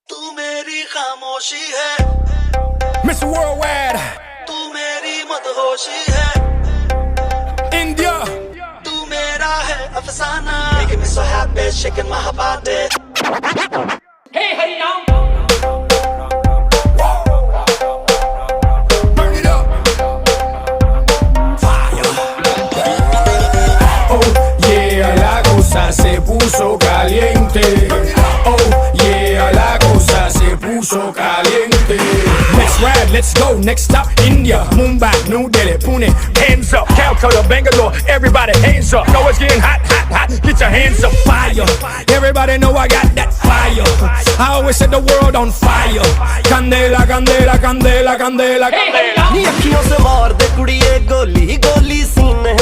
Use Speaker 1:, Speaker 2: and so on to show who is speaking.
Speaker 1: तू मेरी खामोशी है
Speaker 2: Mr. Worldwide,
Speaker 1: तू मेरी मदहोशी है
Speaker 2: India.
Speaker 1: तू मेरा है अफसाना Making me so happy shaking my body
Speaker 3: Hey, Harinam.
Speaker 2: Burn it up. Fire. Oh yeah, la cosa se puso caliente. Oh yeah, la cosa se puso caliente. Let's ride, let's go. Next stop, India, Mumbai, New Delhi, Pune. Hands up, Calcutta, Bangalore. Everybody, hands up. Know it's getting hot, hot, hot. Get your hands up, fire. Everybody know I got that fire. I always set the world on fire. Candela, candela, candela, candela,
Speaker 3: Hey,
Speaker 2: candela.
Speaker 3: Harinam.
Speaker 1: नी अखियों से मार दे कुड़िए गोली गोली सीने